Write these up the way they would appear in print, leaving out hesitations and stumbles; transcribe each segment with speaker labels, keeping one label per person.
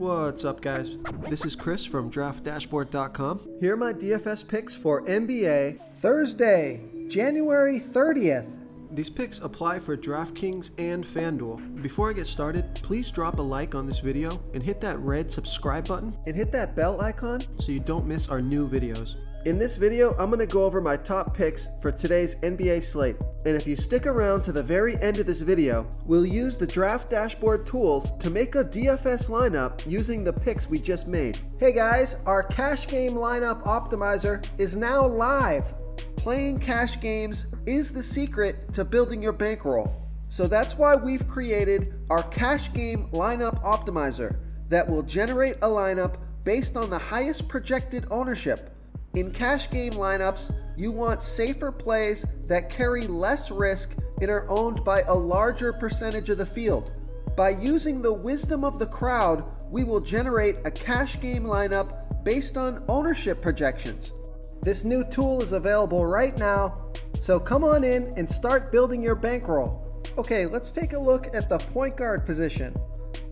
Speaker 1: What's up, guys? This is Chris from DraftDashboard.com. Here are my DFS picks for NBA Thursday, January 30th. These picks apply for DraftKings and FanDuel. Before I get started, please drop a like on this video and hit that red subscribe button and hit that bell icon so you don't miss our new videos. In this video, I'm going to go over my top picks for today's NBA slate. And if you stick around to the very end of this video, we'll use the Draft Dashboard tools to make a DFS lineup using the picks we just made. Hey guys, our cash game lineup optimizer is now live. Playing cash games is the secret to building your bankroll. So that's why we've created our cash game lineup optimizer that will generate a lineup based on the highest projected ownership. In cash game lineups, you want safer plays that carry less risk and are owned by a larger percentage of the field. By using the wisdom of the crowd, we will generate a cash game lineup based on ownership projections. This new tool is available right now, so come on in and start building your bankroll. Okay, let's take a look at the point guard position.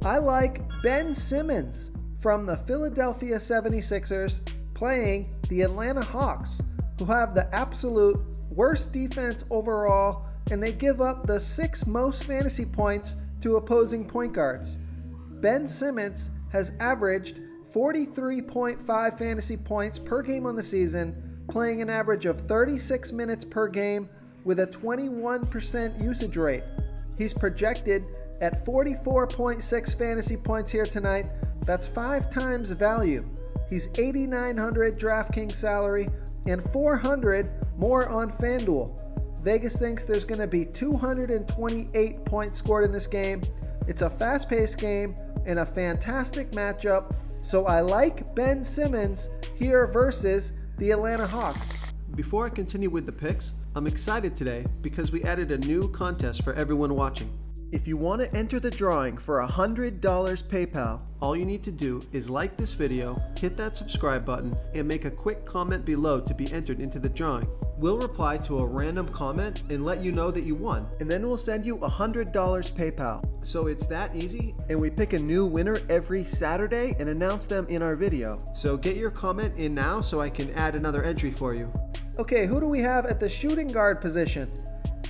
Speaker 1: I like Ben Simmons from the Philadelphia 76ers playing the Atlanta Hawks, who have the absolute worst defense overall, and they give up the 6th most fantasy points to opposing point guards. Ben Simmons has averaged 43.5 fantasy points per game on the season, playing an average of 36 minutes per game with a 21% usage rate. He's projected at 44.6 fantasy points here tonight. That's 5 times value. He's $8,900 DraftKings salary and $400 more on FanDuel. Vegas thinks there's going to be 228 points scored in this game. It's a fast-paced game and a fantastic matchup, so I like Ben Simmons here versus the Atlanta Hawks. Before I continue with the picks, I'm excited today because we added a new contest for everyone watching. If you want to enter the drawing for $100 PayPal, all you need to do is like this video, hit that subscribe button, and make a quick comment below to be entered into the drawing. We'll reply to a random comment and let you know that you won, and then we'll send you $100 PayPal. So it's that easy, and we pick a new winner every Saturday and announce them in our video. So get your comment in now so I can add another entry for you. Okay, who do we have at the shooting guard position?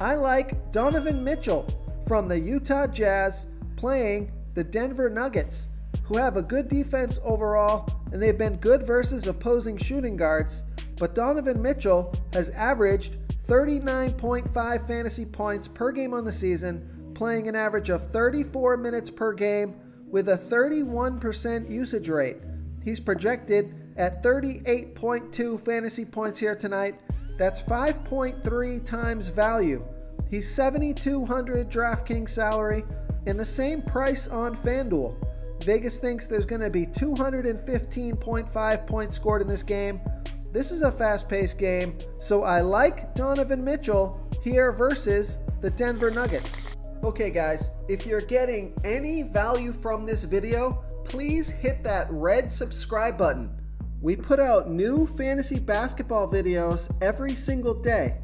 Speaker 1: I like Donovan Mitchell from the Utah Jazz playing the Denver Nuggets, who have a good defense overall, and they've been good versus opposing shooting guards, but Donovan Mitchell has averaged 39.5 fantasy points per game on the season, playing an average of 34 minutes per game with a 31% usage rate. He's projected at 38.2 fantasy points here tonight. That's 5.3 times value. He's $7,200 DraftKings salary and the same price on FanDuel. Vegas thinks there's going to be 215.5 points scored in this game. This is a fast-paced game, so I like Donovan Mitchell here versus the Denver Nuggets. Okay guys, if you're getting any value from this video, please hit that red subscribe button. We put out new fantasy basketball videos every single day.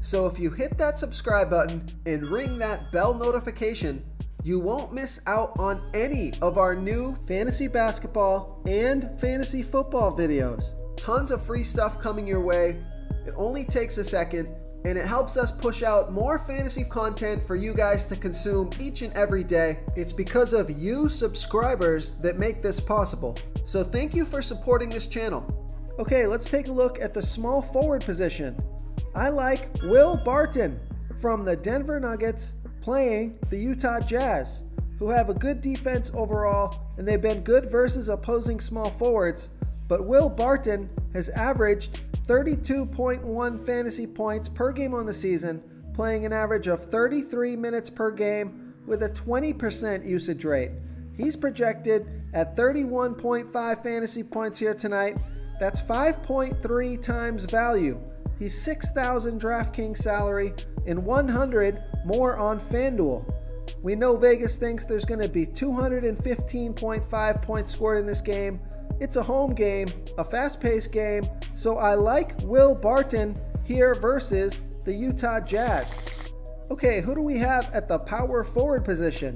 Speaker 1: So if you hit that subscribe button and ring that bell notification, you won't miss out on any of our new fantasy basketball and fantasy football videos. Tons of free stuff coming your way. It only takes a second, and it helps us push out more fantasy content for you guys to consume each and every day. It's because of you subscribers that make this possible. So thank you for supporting this channel. Okay, let's take a look at the small forward position. I like Will Barton from the Denver Nuggets playing the Utah Jazz, who have a good defense overall, and they've been good versus opposing small forwards, but Will Barton has averaged 32.1 fantasy points per game on the season, playing an average of 33 minutes per game with a 20% usage rate. He's projected at 31.5 fantasy points here tonight. That's 5.3 times value. He's $6,000 DraftKings salary and $100 more on FanDuel. We know Vegas thinks there's going to be 215.5 points scored in this game. It's a home game, a fast-paced game, so I like Will Barton here versus the Utah Jazz. Okay, who do we have at the power forward position?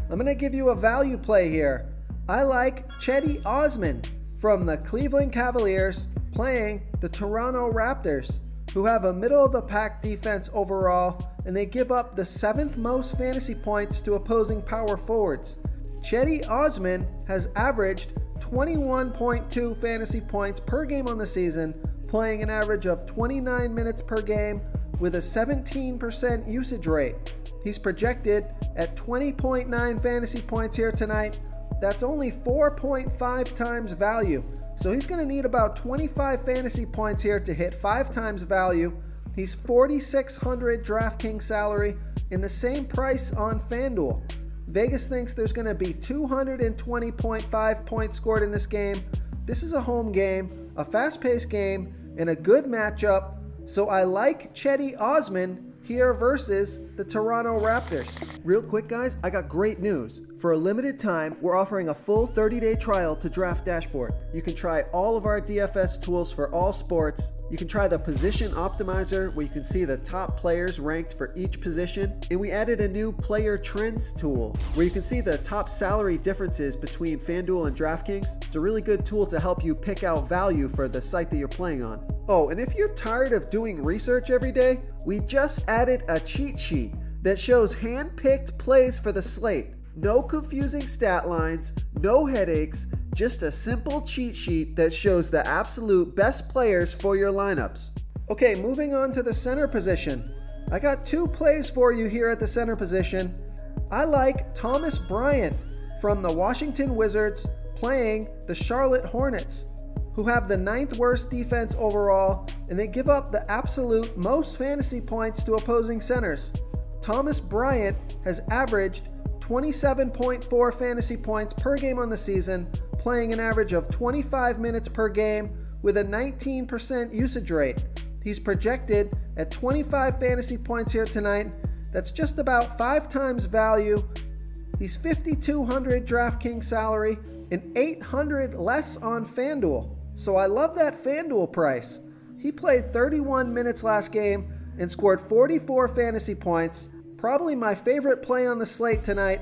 Speaker 1: I'm going to give you a value play here. I like Chetty Osmond from the Cleveland Cavaliers playing the Toronto Raptors, who have a middle-of-the-pack defense overall, and they give up the 7th most fantasy points to opposing power forwards. Chetty Osmond has averaged 21.2 fantasy points per game on the season, playing an average of 29 minutes per game with a 17% usage rate. He's projected at 20.9 fantasy points here tonight. That's only 4.5 times value. So he's going to need about 25 fantasy points here to hit 5 times value. He's $4,600 DraftKings salary and the same price on FanDuel. Vegas thinks there's going to be 220.5 points scored in this game. This is a home game, a fast-paced game, and a good matchup. So I like Chetty Osmond here versus the Toronto Raptors. Real quick, guys, I got great news. For a limited time, we're offering a full 30-day trial to Draft Dashboard. You can try all of our DFS tools for all sports. You can try the Position Optimizer, where you can see the top players ranked for each position. And we added a new Player Trends tool, where you can see the top salary differences between FanDuel and DraftKings. It's a really good tool to help you pick out value for the site that you're playing on. Oh, and if you're tired of doing research every day, we just added a cheat sheet that shows hand-picked plays for the slate. No confusing stat lines, no headaches, just a simple cheat sheet that shows the absolute best players for your lineups. Okay, moving on to the center position. I got 2 plays for you here at the center position. I like Thomas Bryant from the Washington Wizards playing the Charlotte Hornets, who have the 9th worst defense overall, and they give up the absolute most fantasy points to opposing centers. Thomas Bryant has averaged 27.4 fantasy points per game on the season, playing an average of 25 minutes per game with a 19% usage rate. He's projected at 25 fantasy points here tonight. That's just about 5 times value. He's $5,200 DraftKings salary and $800 less on FanDuel. So I love that FanDuel price. He played 31 minutes last game and scored 44 fantasy points. Probably my favorite play on the slate tonight.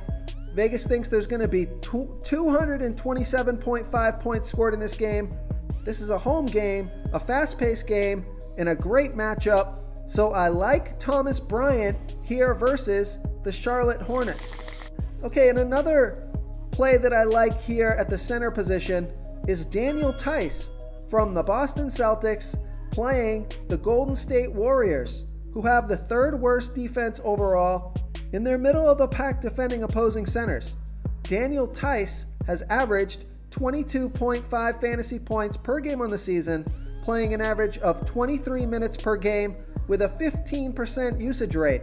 Speaker 1: Vegas thinks there's going to be 227.5 points scored in this game. This is a home game, a fast-paced game, and a great matchup. So I like Thomas Bryant here versus the Charlotte Hornets. Okay, and another play that I like here at the center position is Daniel Theis from the Boston Celtics playing the Golden State Warriors, who have the 3rd worst defense overall, in their middle-of-the-pack defending opposing centers. Daniel Theis has averaged 22.5 fantasy points per game on the season, playing an average of 23 minutes per game with a 15% usage rate.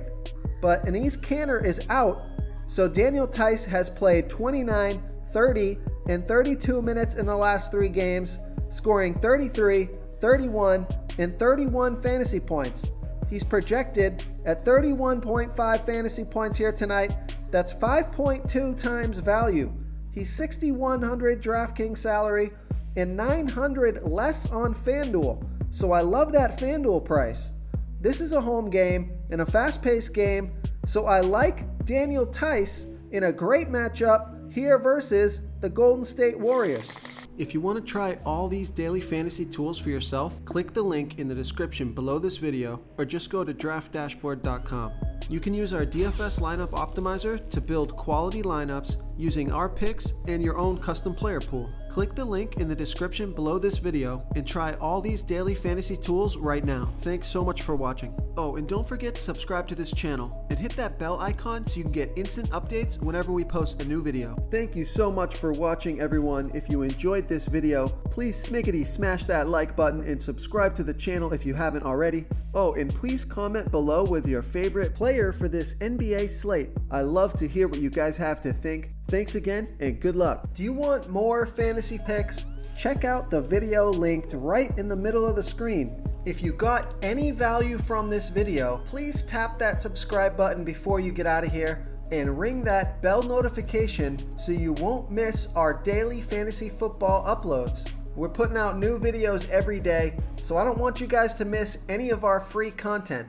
Speaker 1: But Enes Kanter is out, so Daniel Theis has played 29, 30, and 32 minutes in the last 3 games, scoring 33, 31, and 31 fantasy points. He's projected at 31.5 fantasy points here tonight. That's 5.2 times value. He's $6,100 DraftKings salary and $900 less on FanDuel. So I love that FanDuel price. This is a home game and a fast-paced game, so I like Daniel Theis in a great matchup here versus the Golden State Warriors. If you want to try all these daily fantasy tools for yourself, click the link in the description below this video or just go to draftdashboard.com. You can use our DFS lineup optimizer to build quality lineups using our picks and your own custom player pool. Click the link in the description below this video and try all these daily fantasy tools right now. Thanks so much for watching. Oh, and don't forget to subscribe to this channel and hit that bell icon so you can get instant updates whenever we post a new video. Thank you so much for watching, everyone. If you enjoyed this video, please smash that like button and subscribe to the channel if you haven't already. Oh, and please comment below with your favorite player for this NBA slate. I love to hear what you guys have to think. Thanks again and good luck. Do you want more fantasy picks? Check out the video linked right in the middle of the screen. If you got any value from this video, please tap that subscribe button before you get out of here and ring that bell notification so you won't miss our daily fantasy football uploads. We're putting out new videos every day, so I don't want you guys to miss any of our free content.